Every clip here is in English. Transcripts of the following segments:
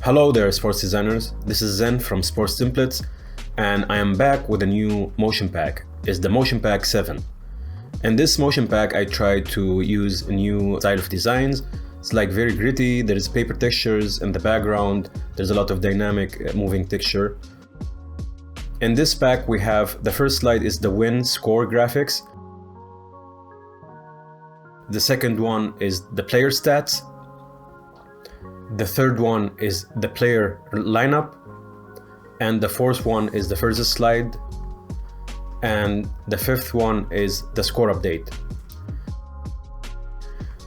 Hello there, sports designers. This is Zen from Sports Templates, and I am back with a new motion pack. It's the Motion Pack 7. In this motion pack, I try to use a new style of designs. It's like very gritty. There's paper textures in the background. There's a lot of dynamic moving texture. In this pack, we have the first slide is the win score graphics. The second one is the player stats. The third one is the player lineup, and the fourth one is the first slide, and the fifth one is the score update.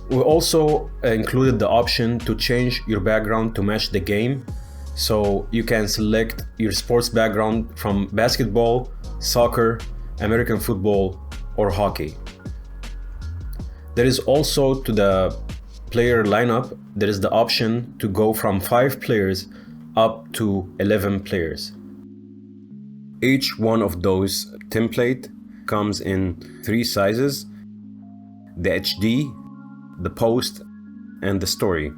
We also included the option to change your background to match the game, so you can select your sports background from basketball, soccer, American football, or hockey. There is also to the player lineup, there is the option to go from 5 players up to 11 players. Each one of those template comes in 3 sizes: the HD, the post, and the story.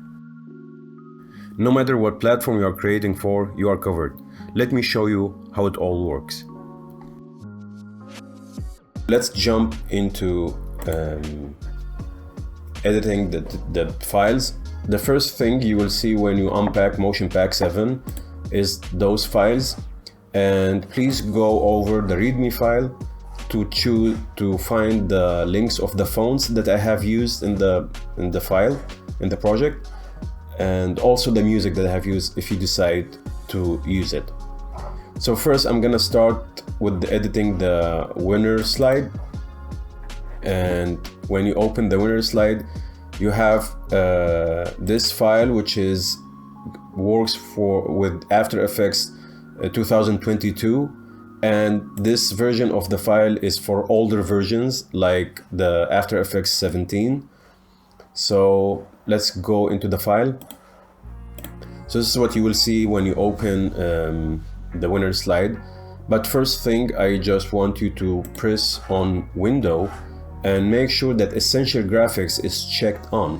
No matter what platform you are creating for, you are covered. Let me show you how it all works. Let's jump into editing the files. The first thing you will see when you unpack Motion Pack 7 is those files, and please go over the README file to find the links of the fonts that I have used in the file, in the project, and also the music that I have used if you decide to use it. So first I'm gonna start with editing the winner slide. And when you open the winner slide, you have this file which works with After Effects 2022, and this version of the file is for older versions like the After Effects 17. So let's go into the file. So this is what you will see when you open the winner slide. But first thing, I just want you to press on Window and make sure that Essential Graphics is checked on.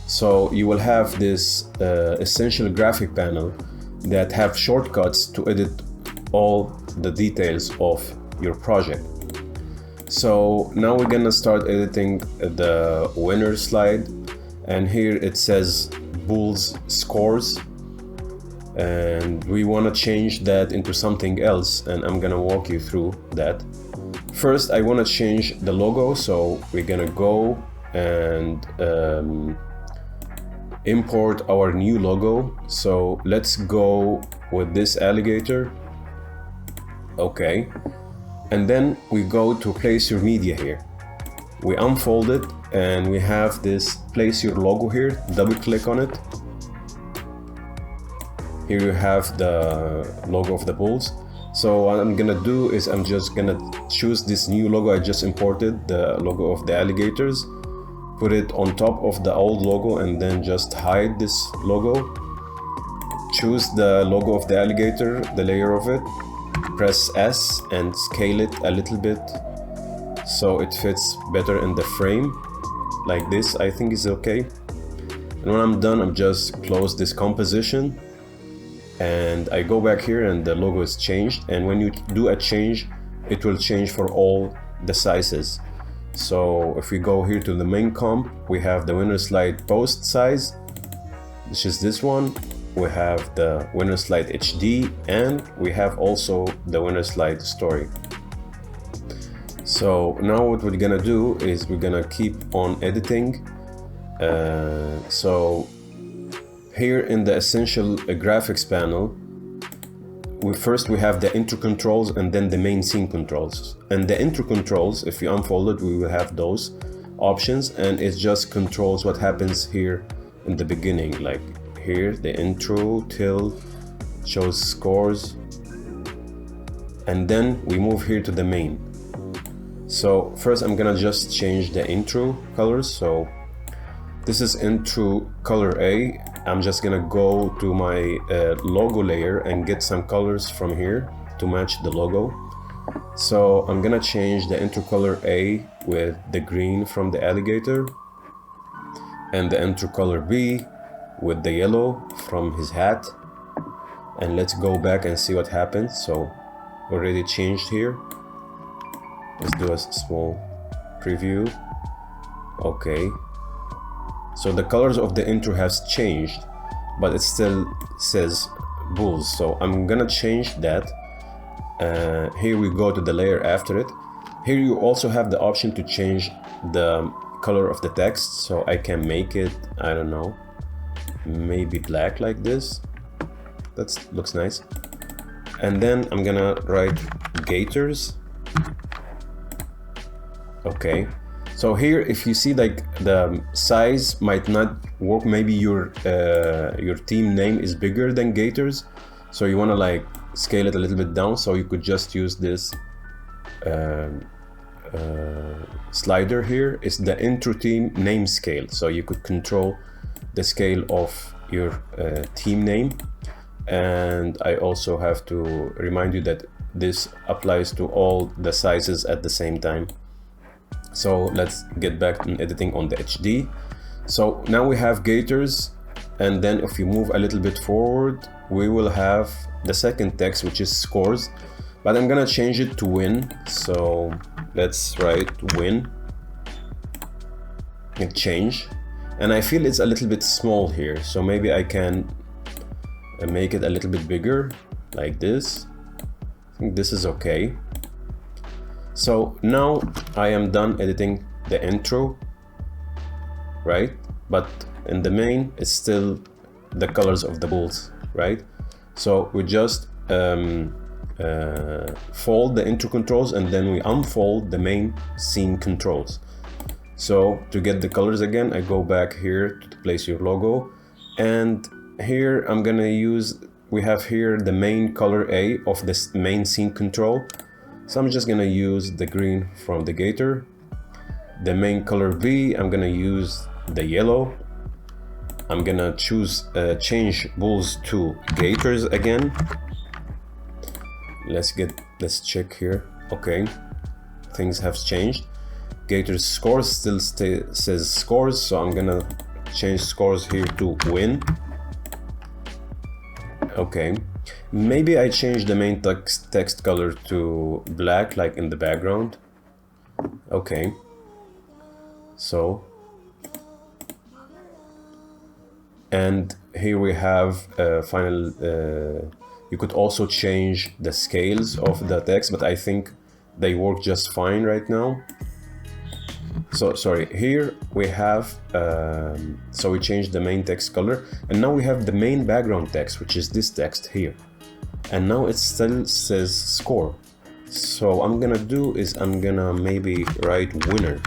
So you will have this Essential Graphic panel that have shortcuts to edit all the details of your project. So now we're gonna start editing the winner slide, and here it says Bulls scores, and we want to change that into something else, and I'm gonna walk you through that. First, I want to change the logo, so we're gonna go and import our new logo. So let's go with this alligator. Okay, and then we go to place your media here. We unfold it, and we have this place your logo here. Double click on it. Here you have the logo of the Bulls. So what I'm gonna do is I'm just gonna choose this new logo I just imported, the logo of the alligators, put it on top of the old logo, and then just hide this logo. Choose the logo of the alligator, the layer of it, press S and scale it a little bit so it fits better in the frame. Like this, I think is okay. And when I'm done, I'm just close this composition, and I go back here and the logo is changed. And when you do a change, it will change for all the sizes. So if we go here to the main comp, we have the winner slide post size, which is this one. We have the winner slide HD, and we have also the winner slide story. So now what we're gonna do is we're gonna keep on editing. So here in the Essential Graphics panel, we have the intro controls and then the main scene controls. And the intro controls, if you unfold it, we will have those options, and it just controls what happens here in the beginning. Like here, the intro till shows scores, and then we move here to the main. So first I'm gonna just change the intro colors. So this is intro color A. I'm just gonna go to my logo layer and get some colors from here to match the logo. So I'm gonna change the intro color A with the green from the alligator, and the intro color B with the yellow from his hat, and let's go back and see what happens. So already changed here. Let's do a small preview. Okay, so the colors of the intro has changed, but it still says bulls. So I'm gonna change that. Here we go to the layer after it. Here you also have the option to change the color of the text, so I can make it, I don't know, maybe black like this. That looks nice. And then I'm gonna write gators. Okay, so here if you see like the size might not work, maybe your team name is bigger than gators, so you want to like scale it a little bit down. So you could just use this slider here. It's the intro team name scale, so you could control the scale of your team name. And I also have to remind you that this applies to all the sizes at the same time. So let's get back in editing on the HD. So now we have gators, and then if you move a little bit forward, we will have the second text, which is scores, but I'm gonna change it to win. So let's write win and change. And I feel it's a little bit small here, so maybe I can make it a little bit bigger like this. I think this is okay. So now I am done editing the intro, right? But in the main, it's still the colors of the bulls, right? So we just fold the intro controls, and then we unfold the main scene controls. So to get the colors again, I go back here to place your logo, and here I'm gonna use, we have here the main color A of this main scene control. So I'm just gonna use the green from the gator. The main color B, I'm gonna use the yellow. I'm gonna choose change bulls to gators again. Let's check here. Okay, things have changed. Gators scores still says scores, so I'm gonna change scores here to win. Okay, maybe I change the main text color to black, like in the background. Okay, so, and here we have final, you could also change the scales of the text, but I think they work just fine right now. So sorry, here we have, so we changed the main text color, and now we have the main background text, which is this text here. And now it still says score. So I'm gonna do is I'm gonna maybe write winner.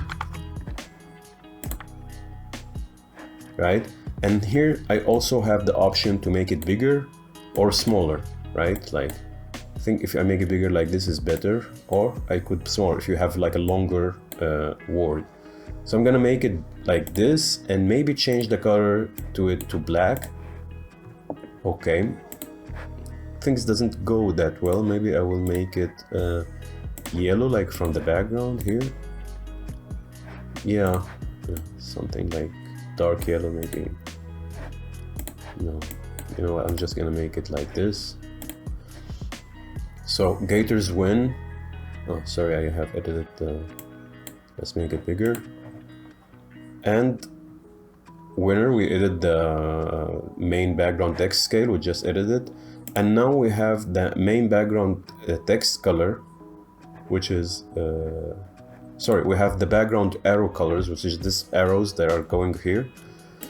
Right? And here I also have the option to make it bigger or smaller, right? Like, I think if I make it bigger like this is better, or I could smaller if you have like a longer word. So I'm gonna make it like this and maybe change the color to it to black. Okay, things doesn't go that well. Maybe I will make it yellow, like from the background here. Yeah, something like dark yellow maybe. No, you know what, I'm just gonna make it like this. So gators win. Oh, sorry, I have edited the, let's make it bigger. And winner, we edited the main background text scale, we just edited. And now we have the main background text color, which is, sorry, we have the background arrow colors, which is these arrows that are going here.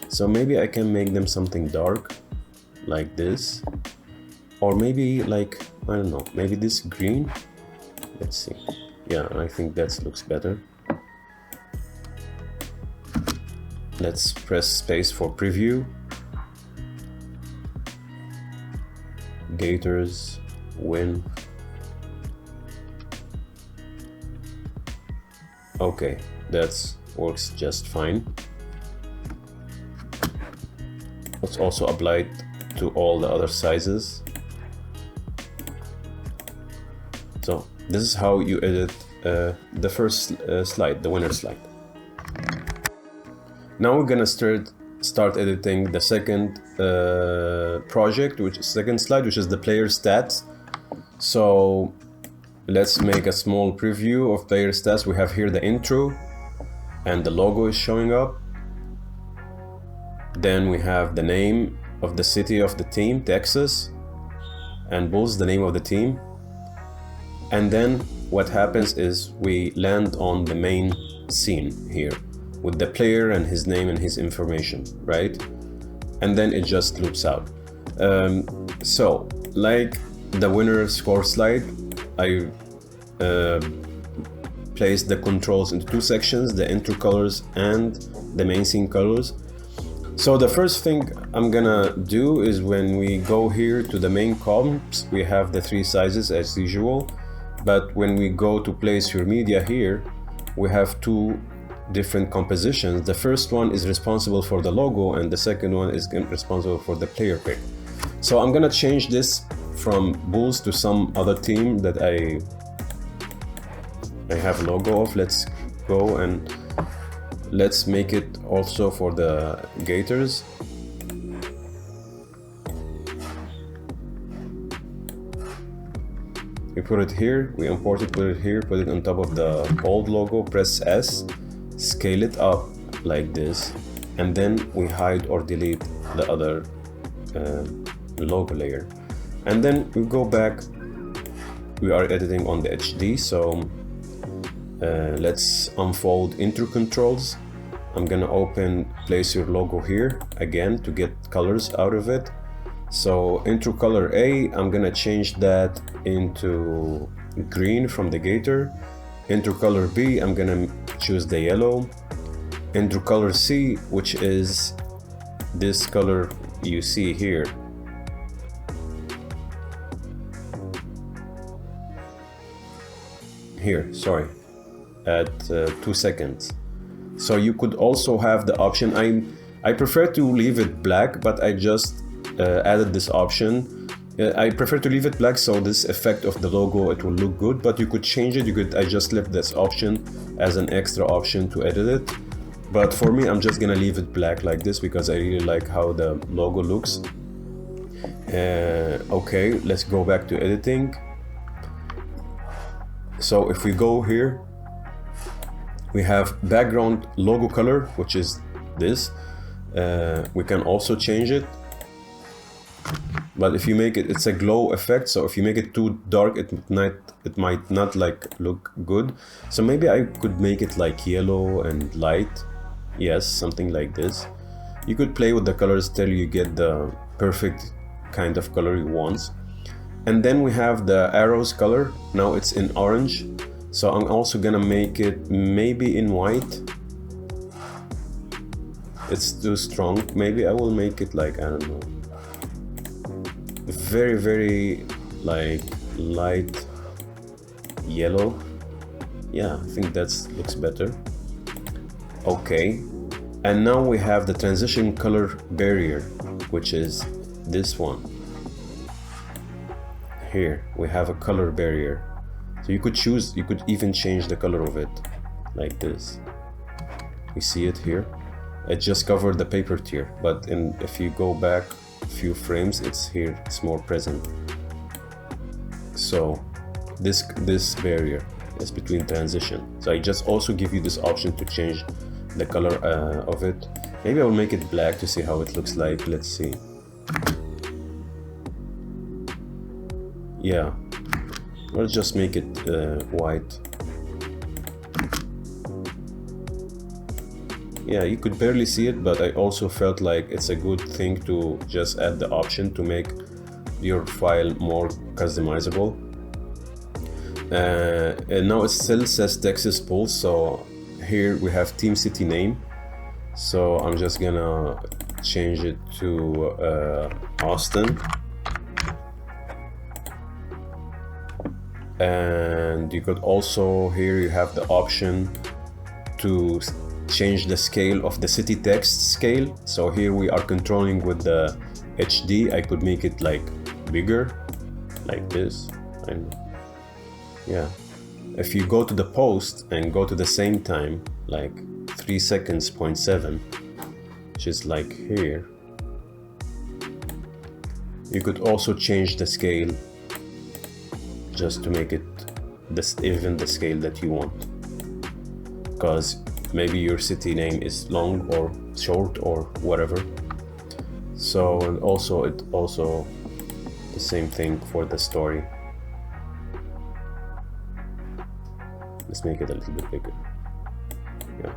So maybe I can make them something dark, like this. Or maybe like, I don't know, maybe this green. Let's see. Yeah, I think that looks better. Let's press space for preview. Gators win. Okay, that works just fine. Let's also apply it to all the other sizes. So this is how you edit the first slide, the winner slide. Now we're gonna start start editing the second project, which is second slide, which is the player stats. So let's make a small preview of player stats. We have here the intro and the logo is showing up. Then we have the name of the city of the team, Texas, and Bulls, the name of the team. And then what happens is we land on the main scene here with the player and his name and his information, right? And then it just loops out. So like the winner score slide, I placed the controls into two sections, the intro colors and the main scene colors. So the first thing I'm gonna do is when we go here to the main comps, we have the three sizes as usual. But when we go to place your media here, we have two different compositions. The first one is responsible for the logo and the second one is responsible for the player pick. So I'm gonna change this from Bulls to some other team that I have logo of. Let's go and let's make it also for the Gators. We put it here, we import it, put it here, put it on top of the old logo, press S, scale it up like this, and then we hide or delete the other logo layer. And then we go back, we are editing on the HD, so let's unfold intro controls. I'm gonna open place your logo here again to get colors out of it. So intro color A, I'm gonna change that into green from the Gator. Intro color B, I'm gonna choose the yellow. Intro color C, which is this color you see here. Here, sorry, at 2 seconds. So you could also have the option, I prefer to leave it black, but I just added this option. I prefer to leave it black so this effect of the logo, it will look good, but you could change it. I just left this option as an extra option to edit it. But for me, I'm just gonna leave it black like this because I really like how the logo looks. Okay, let's go back to editing. So if we go here, we have background logo color, which is this. We can also change it. But if you make it, it's a glow effect. So if you make it too dark, it might not like look good. So maybe I could make it like yellow and light. Yes, something like this. You could play with the colors till you get the perfect kind of color you want. And then we have the arrows color. Now it's in orange. So I'm also gonna make it maybe in white. It's too strong. Maybe I will make it like, I don't know, very, very like light yellow. Yeah, I think that looks better. Okay, and now we have the transition color barrier, which is this one. Here we have a color barrier. So you could choose, you could even change the color of it like this. We see it here. It just covered the paper tier, but if you go back a few frames, it's here, it's more present. So this barrier is between transition. So I just also give you this option to change the color of it. Maybe I'll make it black to see how it looks like. Let's see. Yeah, let's just make it white. Yeah, you could barely see it, but I also felt like it's a good thing to just add the option to make your file more customizable. And now it still says Texas Bulls, so here we have team city name. So I'm just gonna change it to Austin. And you could also, here you have the option to change the scale of the city text scale. So here we are controlling with the HD. I could make it like bigger, like this. And yeah, if you go to the post and go to the same time, like 3 seconds, 0.7, which is like here. You could also change the scale just to make it even the scale that you want, because maybe your city name is long or short or whatever. So, and also it also the same thing for the story. Let's make it a little bit bigger. Yeah.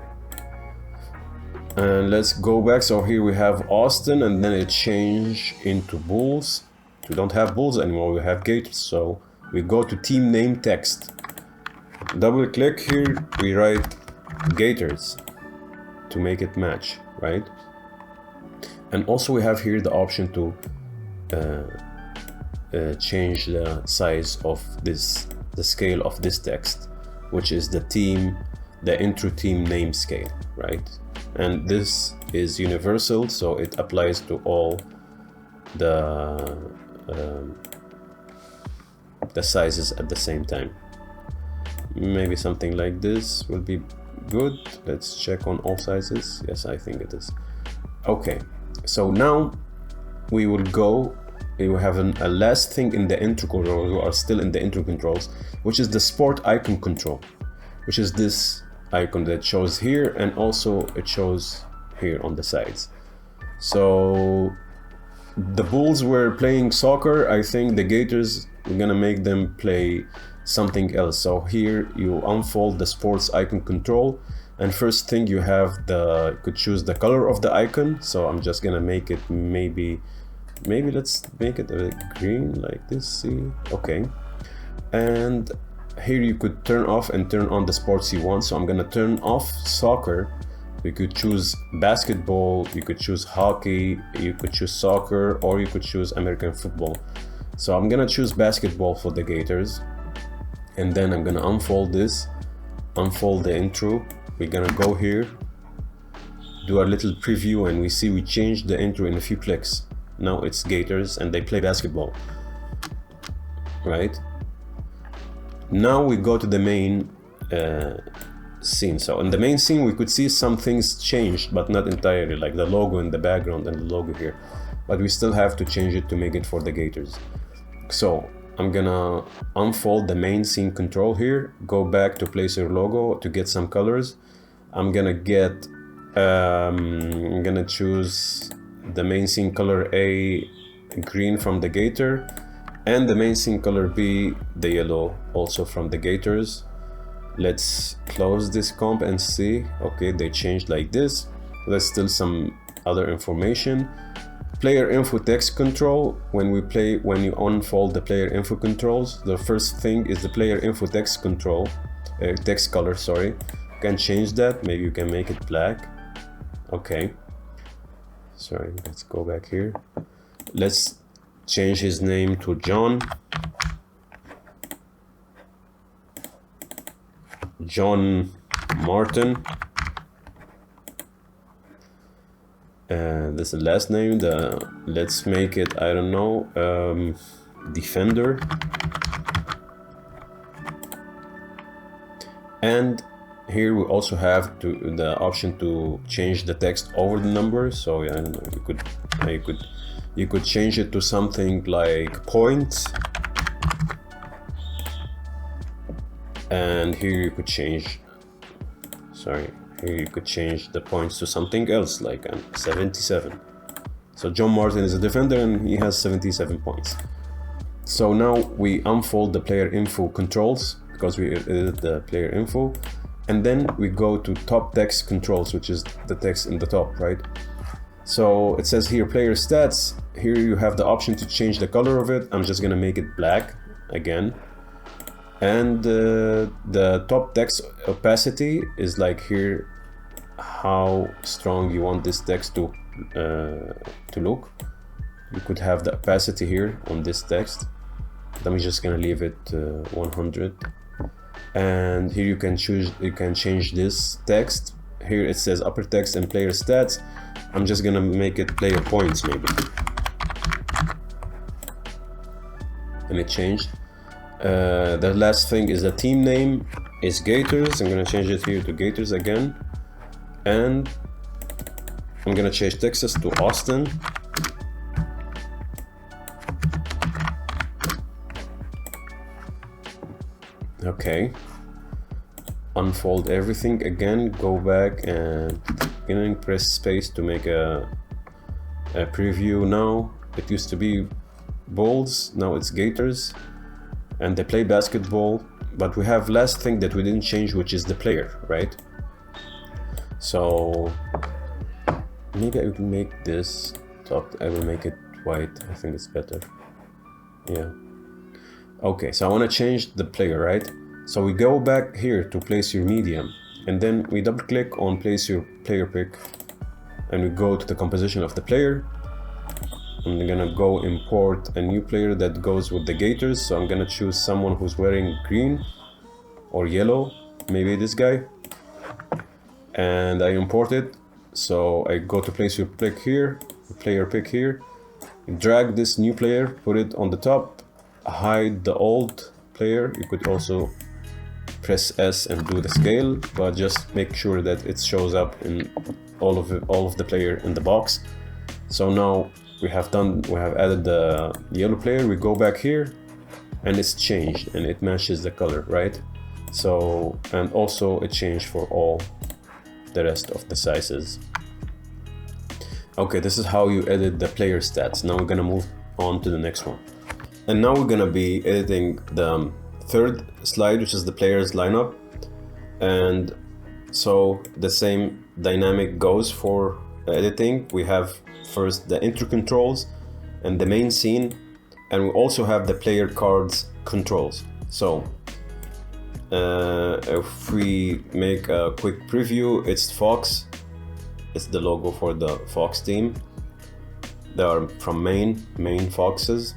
And let's go back. So here we have Austin, and then it changed into bulls. We don't have bulls anymore, we have gators. So we go to team name text. Double click here, we write gators to make it match, right? And also we have here the option to change the size of this, the scale of this text, which is the intro team name scale, right? And this is universal, so it applies to all the sizes at the same time. Maybe something like this will be good. Let's check on all sizes. Yes, I think it is. Okay, so now we will go, we will have a last thing in the intro control. We are still in the intro controls, which is the sport icon control, which is this icon that shows here, and also it shows here on the sides. So the Bulls were playing soccer. I think the Gators, we're gonna make them play something else. So here you unfold the sports icon control, and first thing you have you could choose the color of the icon. So I'm just gonna make it maybe let's make it a green like this. See, okay. And here you could turn off and turn on the sports you want. So I'm gonna turn off soccer. You could choose basketball, you could choose hockey, you could choose soccer, or you could choose American football. So I'm gonna choose basketball for the Gators, and then I'm gonna unfold this, unfold the intro. We're gonna go here, do a little preview, and we see we changed the intro in a few clicks. Now it's Gators and they play basketball, right? Now we go to the main scene. So in the main scene we could see some things changed, but not entirely, like the logo in the background and the logo here, but we still have to change it to make it for the Gators. So I'm gonna unfold the main scene control here, go back to place your logo to get some colors. I'm gonna get I'm gonna choose the main scene color A, green from the Gator, and the main scene color B, the yellow, also from the Gators. Let's close this comp and see. Okay, they changed like this. There's still some other information. Player info text control. When you unfold the player info controls, the first thing is the player info text control, text color, sorry. You can change that. Maybe you can make it black. Okay. Sorry, let's go back here. Let's change his name to John. John Martin. This is the last name. Let's make it, I don't know, Defender. And here we also have the option to change the text over the number. So yeah, I don't know, you could change it to something like points. And here you could change, here you could change the points to something else, like 77. So John Martin is a defender and he has 77 points. So now we unfold the player info controls, because we edited the player info, and then we go to top text controls, which is the text in the top, right? So it says here player stats. Here you have the option to change the color of it. I'm just gonna make it black again. And the top text opacity is like here, how strong you want this text to look. You could have the opacity here on this text. I'm just gonna leave it 100. And here you can change this text. Here it says upper text and player stats. I'm just gonna make it player points maybe. And it changed. The last thing is the team name is Gators. I'm gonna change it here to Gators again, and I'm gonna change Texas to Austin. Okay. Unfold everything again, go back and beginning, press space to make a preview. Now it used to be Bulls, now it's Gators, and they play basketball, but we have last thing that we didn't change, which is the player, right? So maybe I will make this top, I will make it white, I think it's better. Yeah. Okay, so I want to change the player, right? So we go back here to place your medium, and then we double click on place your player pick, and we go to the composition of the player. I'm gonna go import a new player that goes with the Gators. So I'm gonna choose someone who's wearing green or yellow, maybe this guy, and I import it. So I go to place your pick here, player pick here, drag this new player, put it on the top, hide the old player. You could also press S and do the scale, but just make sure that it shows up in all of the player in the box. So now we have added the yellow player. We go back here and it's changed and it matches the color, right? So, and also it changed for all the rest of the sizes. Okay, this is how you edit the player stats. Now we're gonna move on to the next one. And now we're gonna be editing the third slide, which is the players lineup. And so the same dynamic goes for editing. We have first the intro controls and the main scene, and we also have the player cards controls. So if we make a quick preview, it's Fox. It's the logo for the Fox team. They are from main Foxes.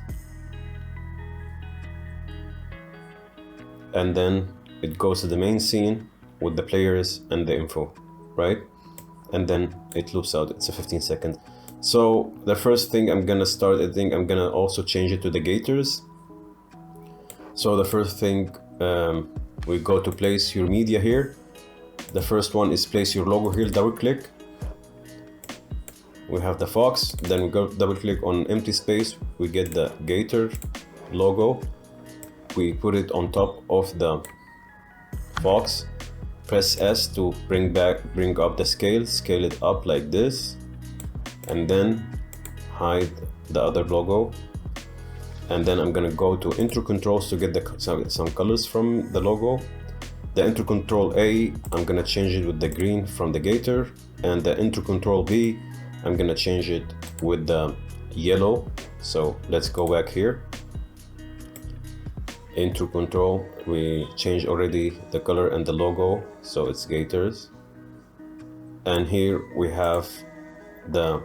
And then it goes to the main scene with the players and the info, right? And then it loops out. It's a 15-second. So the first thing I'm gonna start editing, I'm gonna also change it to the Gators. So the first thing, we go to place your media here. The first one is place your logo here, double click. We have the Fox, then we go double click on empty space. We get the Gator logo. We put it on top of the Fox. Press S to bring up the scale it up like this, and then hide the other logo. And then I'm gonna go to intro controls to get some colors from the logo. The intro control A, I'm gonna change it with the green from the Gator, and the intro control B, I'm gonna change it with the yellow. So let's go back here. Intro control, we changed already the color and the logo, so it's Gators. And here we have the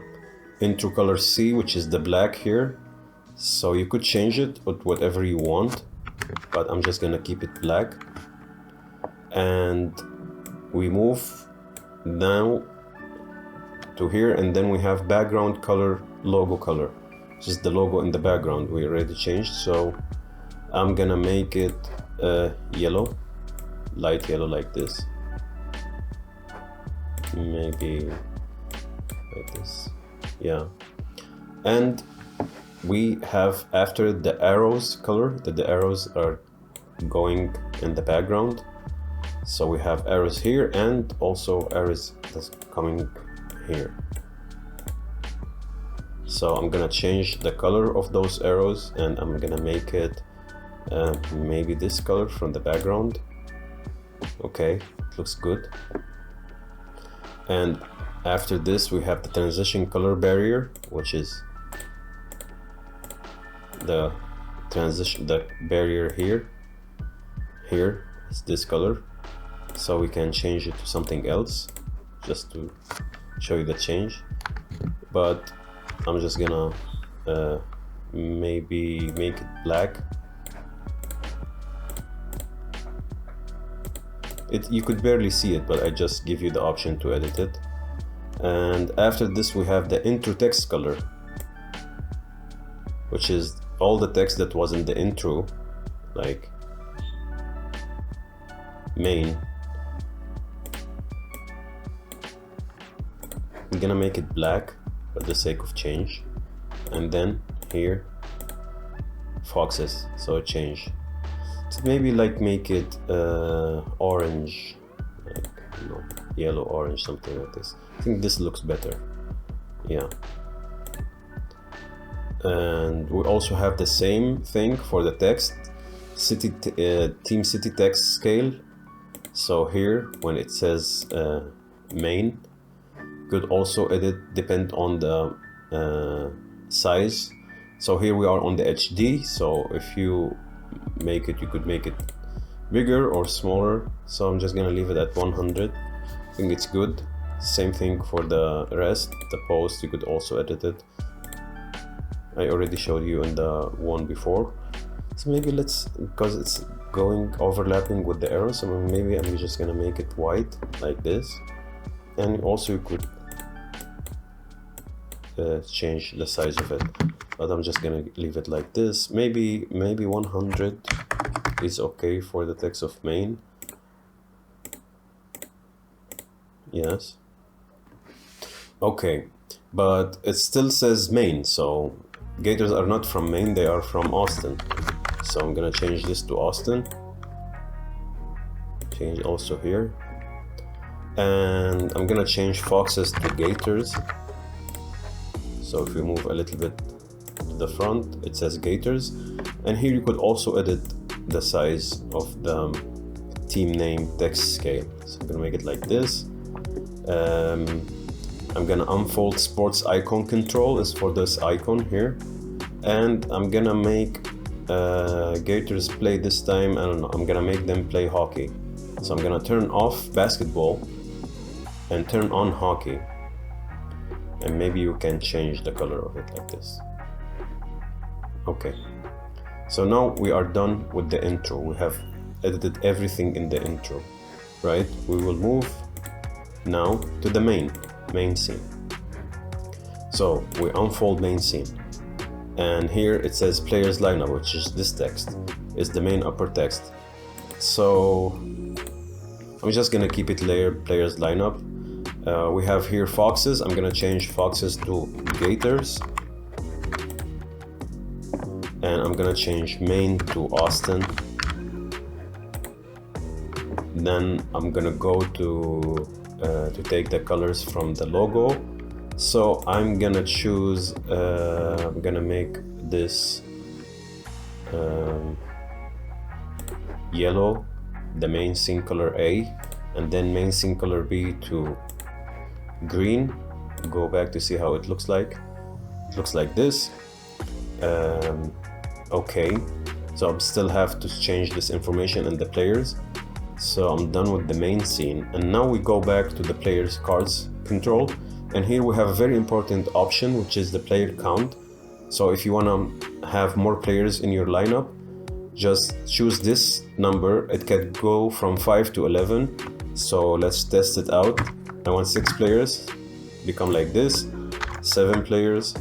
intro color C, which is the black here. So you could change it with whatever you want, but I'm just gonna keep it black. And we move now to here, and then we have background color, logo color. This is the logo in the background we already changed. So I'm gonna make it yellow, light yellow like this. Maybe like this, yeah. And we have after the arrows color, that the arrows are going in the background. So we have arrows here and also arrows that's coming here. So I'm gonna change the color of those arrows, and I'm gonna make it maybe this color from the background. Okay, it looks good. And after this we have the transition color barrier, which is the barrier here is this color. So we can change it to something else just to show you the change, but I'm just gonna maybe make it black. You could barely see it, but I just give you the option to edit it. And after this we have the intro text color, which is all the text that was in the intro, like main. I'm gonna make it black for the sake of change, and then here foxes, so it change. So maybe like make it orange, like, you know, yellow orange, something like this. I think this looks better. Yeah. And we also have the same thing for the text, team city text scale. So here when it says main, could also edit depend on the size. So here we are on the HD, so if you make it, you could make it bigger or smaller. So I'm just gonna leave it at 100. I think it's good. Same thing for the rest. The post, you could also edit it. I already showed you in the one before. So maybe let's, because it's going overlapping with the arrow, so maybe I'm just gonna make it white like this. And also you could change the size of it, but I'm just gonna leave it like this. Maybe 100 is okay for the text of main. Yes. Okay, but it still says main, so Gators are not from Maine, they are from Austin. So I'm gonna change this to Austin. Change also here. And I'm gonna change foxes to Gators. So if we move a little bit to the front, it says Gators. And here you could also edit the size of the team name text scale. So I'm gonna make it like this. I'm gonna unfold sports icon control is for this icon here, and I'm gonna make Gators play this time. I don't know, I'm gonna make them play hockey. So I'm gonna turn off basketball and turn on hockey, and maybe you can change the color of it like this. Okay, so now we are done with the intro. We have edited everything in the intro, right? We will move now to the main scene. So we unfold main scene, and here it says players lineup, which is this text, is the main upper text. So I'm just gonna keep it layered players lineup. We have here foxes. I'm gonna change foxes to Gators, and I'm gonna change main to Austin. Then I'm gonna go to take the colors from the logo. So I'm gonna choose, I'm gonna make this yellow, the main scene color A, and then main scene color B to green. Go back to see how it looks like. It looks like this. Okay, so I still have to change this information in the players. So I'm done with the main scene, and now we go back to the players cards control, and here we have a very important option, which is the player count. So if you want to have more players in your lineup, just choose this number. It can go from 5 to 11. So let's test it out. I want 6 players, become like this, 7 players,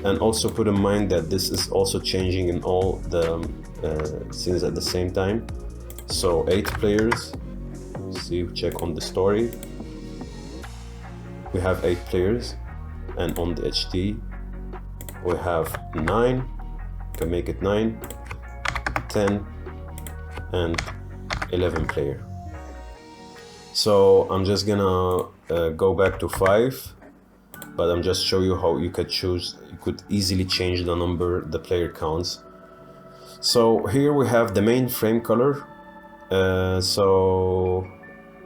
and also put in mind that this is also changing in all the scenes at the same time. So 8 players, see, check on the story. We have 8 players, and on the HD we have 9, can make it 9, 10, and 11 player. So I'm just gonna go back to 5, but I'm just show you how you could choose, you could easily change the number, the player counts. So here we have the main frame color. So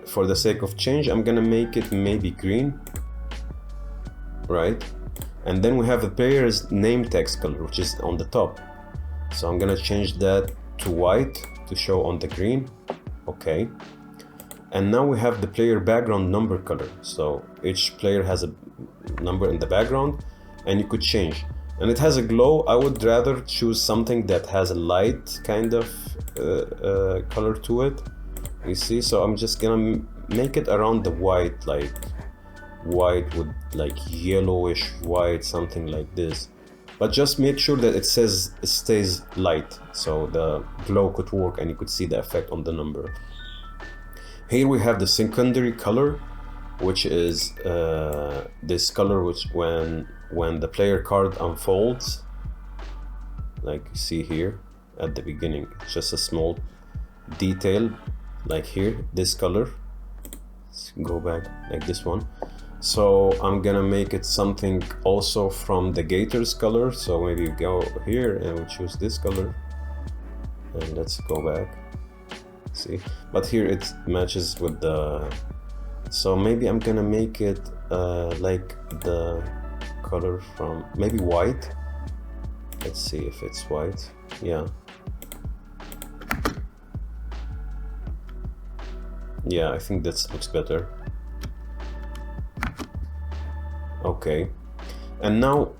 for the sake of change, I'm gonna make it maybe green, right? And then we have the player's name text color, which is on the top. So I'm gonna change that to white to show on the green. Okay. And now we have the player background number color. So each player has a number in the background, and you could change. And it has a glow. I would rather choose something that has a light kind of color to it. You see, so I'm just gonna make it around the white, like white with like yellowish white, something like this. But just make sure that it stays light, so the glow could work and you could see the effect on the number. Here we have the secondary color. which is this color, which when the player card unfolds, like you see here at the beginning, it's just a small detail, like here, this color. Let's go back, like this one. So I'm gonna make it something also from the Gators color. So maybe you go here and we choose this color, and let's go back. See, but here it matches with the, so maybe I'm gonna make it like the color from maybe white. Let's see if it's white. Yeah, I think that looks better. Okay, and now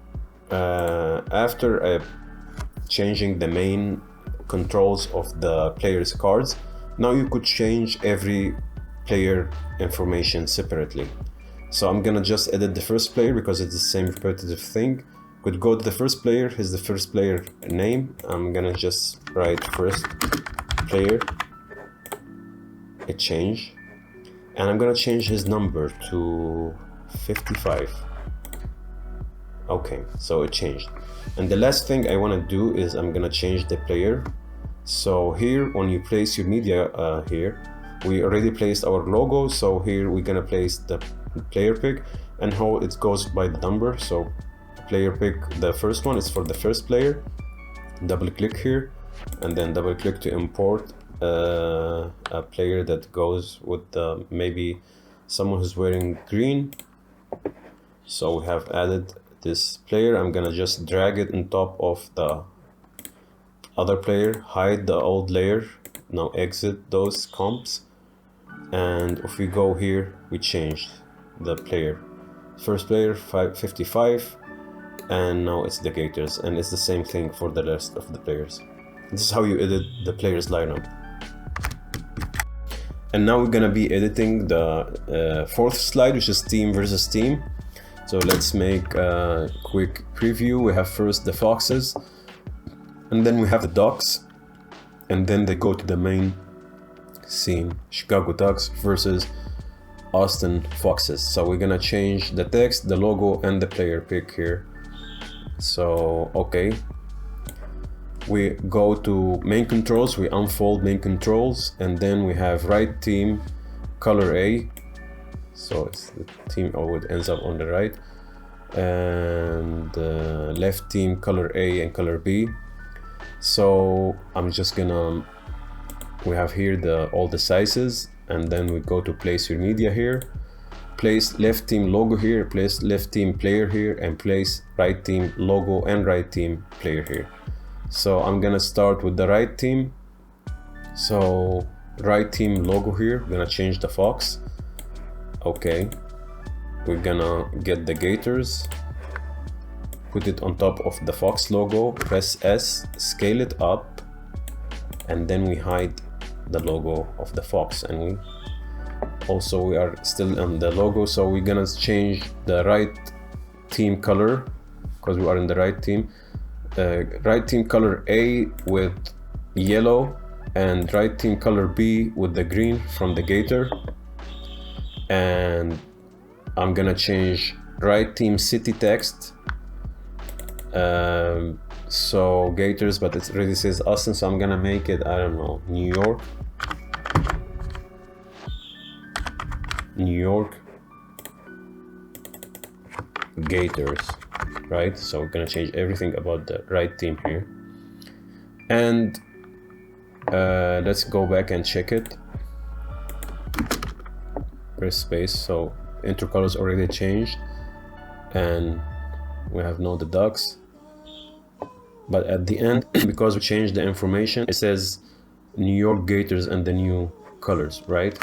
after changing the main controls of the player's cards, now you could change every player information separately. So I'm gonna just edit the first player because it's the same repetitive thing. Could go to the first player, here's the first player name. I'm gonna just write first player, a change, and I'm gonna change his number to 55. Okay, so it changed. And the last thing I want to do is I'm gonna change the player. So here, when you place your media here, we already placed our logo. So here we're gonna place the player pick and how it goes by the number. So player pick, the first one is for the first player. Double click here and then double click to import a player that goes with maybe someone who's wearing green. So we have added this player. I'm gonna just drag it on top of the other player, hide the old layer, now exit those comps, and if we go here, we changed the player. First player 55, and now it's the Gators, and it's the same thing for the rest of the players. This is how you edit the players lineup. And now we're gonna be editing the fourth slide, which is team versus team. So let's make a quick preview. We have first the Foxes, and then we have the Ducks, and then they go to the main scene, Chicago Ducks versus Austin Foxes. So we're gonna change the text, the logo, and the player pick here. So okay, we go to main controls, we unfold main controls, and then we have right team color A. So it's the team, oh, it ends up on the right, and left team color A and color B. So I'm just gonna, we have here all the sizes, and then we go to place your media here, place left team logo here, place left team player here, and place right team logo and right team player here. So I'm gonna start with the right team. So right team logo here, we're gonna change the Fox. Okay, we're gonna get the Gators, put it on top of the Fox logo, press S, scale it up, and then we hide the logo of the Fox. And we are still on the logo, so we're gonna change the right team color because we are in the right team. Right team color A with yellow, and right team color B with the green from the Gator. And I'm gonna change right team city text, so Gators, but it already says Austin, so I'm gonna make it, I don't know, New York Gators, right? So we're gonna change everything about the right team here, and let's go back and check it. Press space. So intercolors already changed, and we have now the Ducks, but at the end, because we changed the information, it says New York Gators and the new colors, right?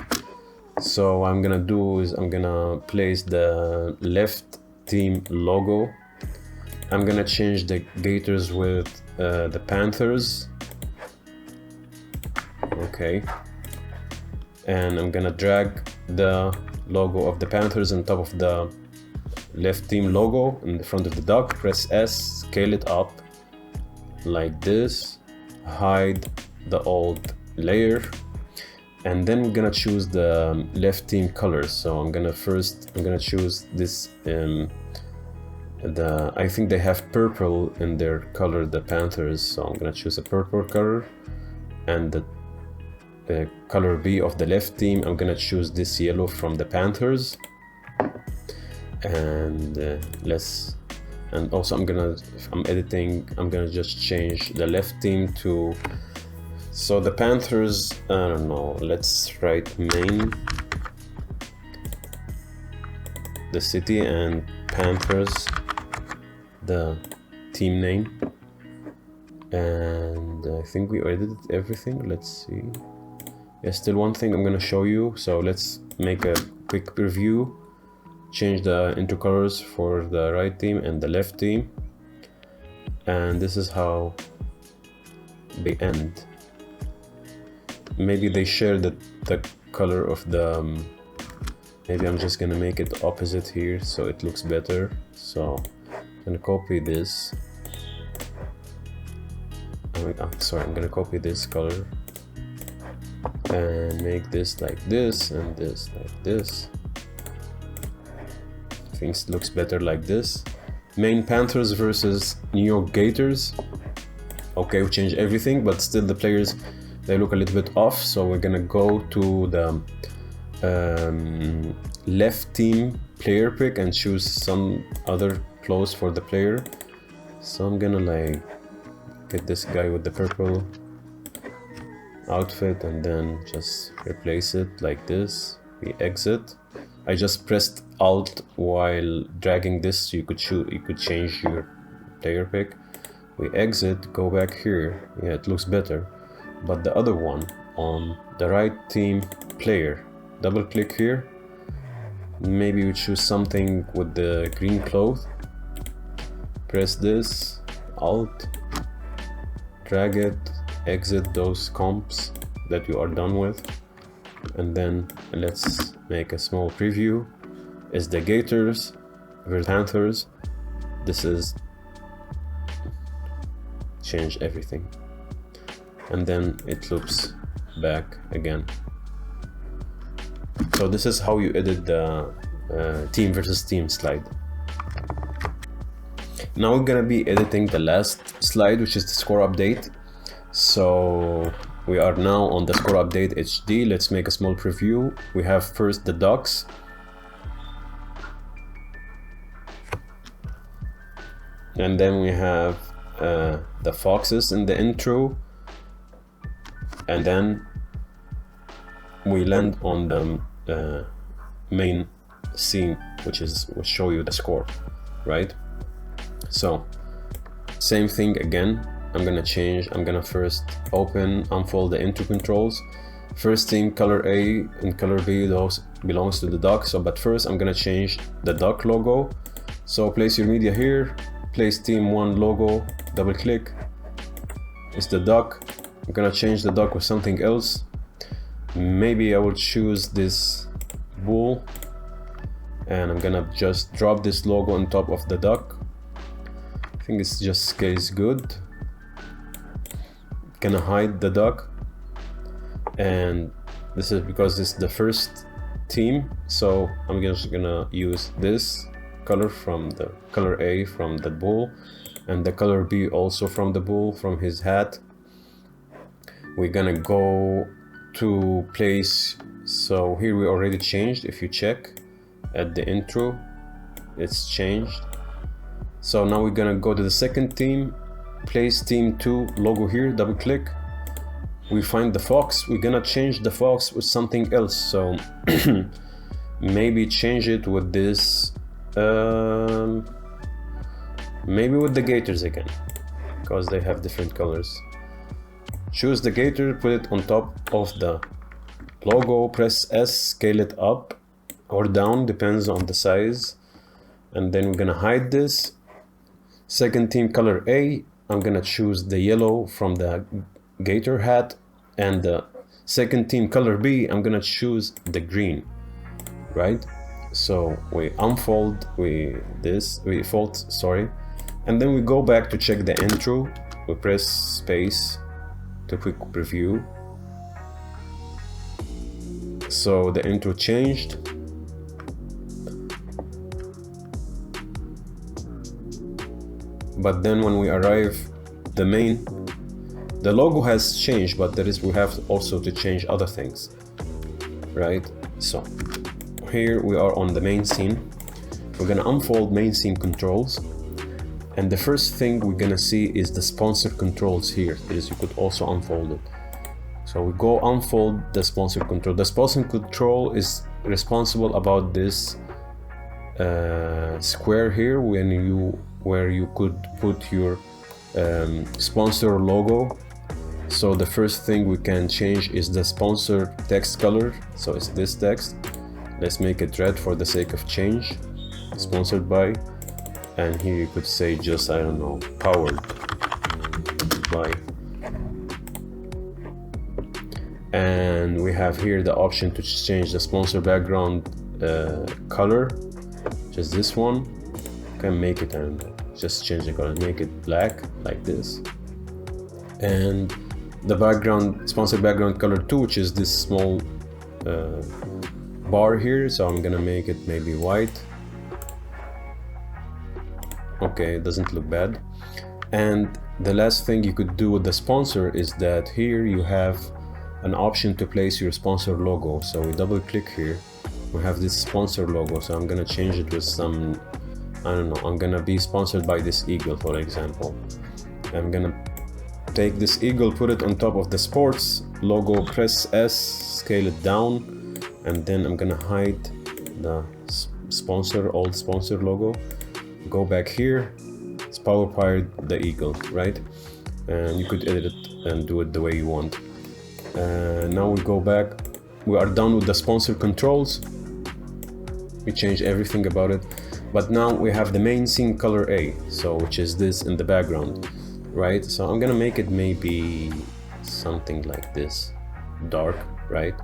So what I'm gonna do is I'm gonna place the left team logo. I'm gonna change the Gators with the Panthers. Okay, and I'm gonna drag the logo of the Panthers on top of the left team logo in the front of the Duck. Press S, scale it up like this, hide the old layer, and then we're gonna choose the left team colors. So I'm gonna choose this. I think they have purple in their color, the Panthers. So I'm gonna choose a purple color, and the color B of the left team, I'm gonna choose this yellow from the Panthers. And and also if I'm editing, I'm gonna just change the left team to, so the Panthers, I don't know, let's write main, the city, and Panthers, the team name. And I think we edited everything. Let's see. There's still one thing I'm gonna show you, so let's make a quick preview. Change the intro colors for the right team and the left team, and this is how they end. Maybe they share the color of the maybe I'm just gonna make it opposite here so it looks better. So I'm gonna copy this. I'm gonna copy this color and make this like this and this like this. Things looks better like this. Main Panthers versus New York Gators. Okay, we changed everything, but still the players, they look a little bit off. So we're gonna go to the left team player pick and choose some other clothes for the player. So I'm gonna like get this guy with the purple outfit and then just replace it like this. We exit. I just pressed Alt while dragging this, so you could change your player pick. We exit, go back here. Yeah, it looks better. But the other one on the right team player, double click here. Maybe you choose something with the green cloth. Press this, Alt, drag it, exit those comps that you are done with. And then let's make a small preview. Is the Gators versus Panthers. This is change everything, and then it loops back again. So this is how you edit the team versus team slide. Now we're gonna be editing the last slide, which is the score update. So we are now on the score update HD. Let's make a small preview. We have first the Ducks. And then we have the Foxes in the intro. And then we land on the main scene, which will show you the score, right? So same thing again. I'm gonna first unfold the intro controls. First team color A and color B, those belongs to the duck. So but first I'm gonna change the duck logo. So place your media here, place team 1 logo, double click. It's the duck. I'm gonna change the duck with something else. Maybe I will choose this bull, and I'm gonna just drop this logo on top of the duck. I think it's just scales good. Gonna hide the duck, and this is because this is the first team, so I'm just gonna use this color from the color A from the bull, and the color B also from the bull, from his hat. We're gonna go to place, so here we already changed. If you check at the intro, it's changed. So now we're gonna go to the second team, place team 2 logo here, double click. We find the fox. We're gonna change the fox with something else, so maybe change it with this, maybe with the gators again, because they have different colors. Choose the gator, put it on top of the logo, press S, scale it up or down, depends on the size, and then we're gonna hide this. Second team color A, I'm gonna choose the yellow from the gator hat, and the second team color B, I'm gonna choose the green, right? So we unfold, fold, sorry, and then we go back to check the intro. We press space to quick preview. So the intro changed. But then when we arrive the logo has changed, but we have also to change other things, right? So here we are on the main scene. We're gonna unfold main scene controls, and the first thing we're gonna see is the sponsor controls here. You could also unfold it. So we go unfold the sponsor control. The sponsor control is responsible about this square here where you could put your sponsor logo. So the first thing we can change is the sponsor text color. So it's this text. Let's make it red for the sake of change. Sponsored by, and here you could say just, I don't know, powered by. And we have here the option to change the sponsor background color, just this one. You can make it, and just change the color, make it black like this. And the sponsor background color too, which is this small bar here. So I'm gonna make it maybe white. Okay, it doesn't look bad. And the last thing you could do with the sponsor is that here you have an option to place your sponsor logo. So we double click here, we have this sponsor logo. So I'm gonna change it with some, I don't know, I'm gonna be sponsored by this eagle, for example. I'm gonna take this eagle, put it on top of the sports logo, press S, scale it down, and then I'm gonna hide the old sponsor logo. Go back here, it's powered the eagle, right? And you could edit it and do it the way you want. Now we go back, we are done with the sponsor controls. We changed everything about it, but now we have the main scene color A, so which is this in the background, right? So I'm gonna make it maybe something like this, dark, right?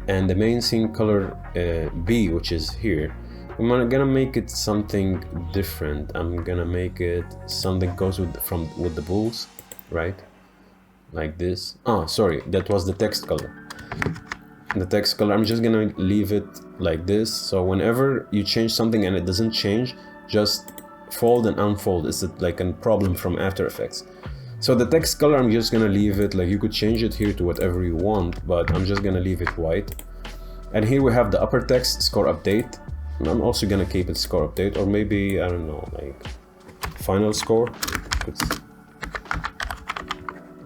And the main scene color B, which is here, I'm gonna make it something different. I'm gonna make it something goes with the bulls, right? Like this. Oh, sorry, that was the text color. The text color, I'm just gonna leave it like this. So whenever you change something and it doesn't change, just fold and unfold. It's like a problem from After Effects. So the text color, I'm just gonna leave it, like you could change it here to whatever you want, but I'm just gonna leave it white. And here we have the upper text, score update. I'm also gonna keep it score update, or maybe, I don't know, like final score,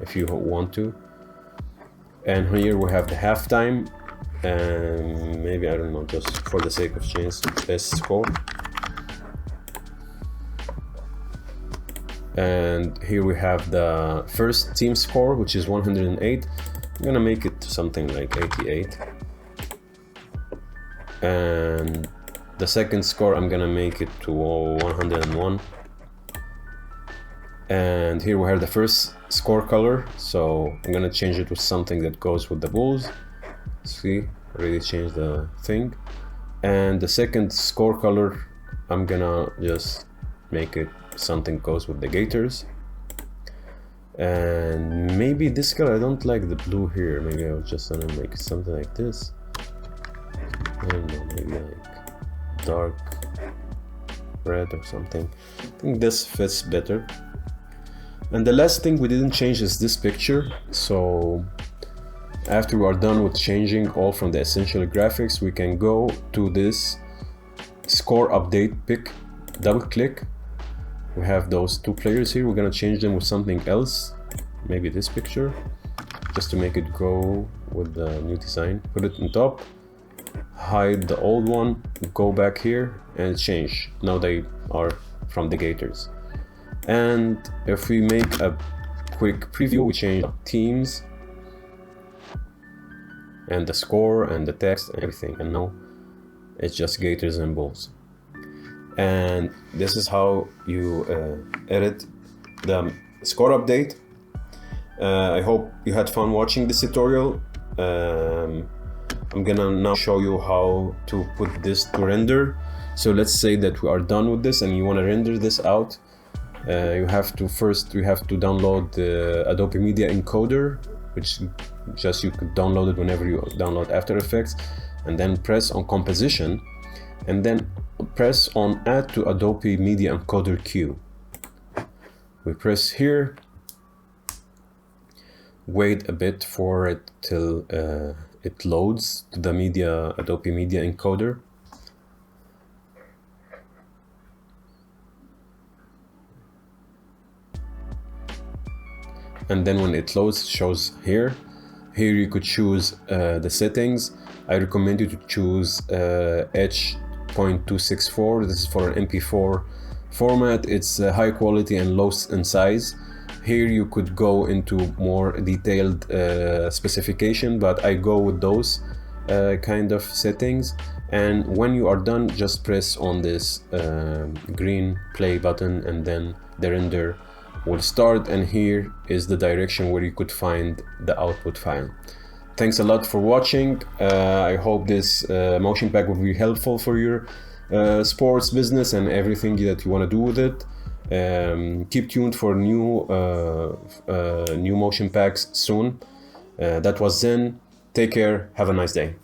if you want to. And here we have the halftime, and maybe, I don't know, just for the sake of change, best score. And here we have the first team score, which is 108. I'm gonna make it something like 88. And the second score, I'm gonna make it to 101. And here we have the first score color, so I'm gonna change it with something that goes with the bulls. See, already changed the thing. And the second score color, I'm gonna just make it something goes with the gators. And maybe this color, I don't like the blue here. Maybe I'll just make something like this. I don't know, maybe like dark red or something. I think this fits better. And the last thing we didn't change is this picture. So after we are done with changing all from the essential graphics, we can go to this score update pick, double click. We have those two players here. We're gonna change them with something else, maybe this picture, just to make it go with the new design. Put it on top, hide the old one, go back here and change. Now they are from the gators. And if we make a quick preview, we change teams and the score and the text and everything, and now it's just gators and bulls. And this is how you edit the score update. I hope you had fun watching this tutorial. I'm gonna now show you how to put this to render. So let's say that we are done with this and you want to render this out. You have to download the Adobe Media Encoder which just you could download it whenever you download After Effects, and then press on Composition, and then press on Add to Adobe Media Encoder Queue. We press here, wait a bit for it till it loads to the Adobe Media Encoder. And then when it loads, it shows here. Here you could choose the settings. I recommend you to choose H.264. This is for an MP4 format. It's high quality and low in size. Here you could go into more detailed specification, but I go with those kind of settings. And when you are done, just press on this green play button, and then the render will start, and here is the direction where you could find the output file. Thanks a lot for watching. I hope this motion pack will be helpful for your sports business and everything that you want to do with it. Keep tuned for new motion packs soon. That was Zen. Take care. Have a nice day.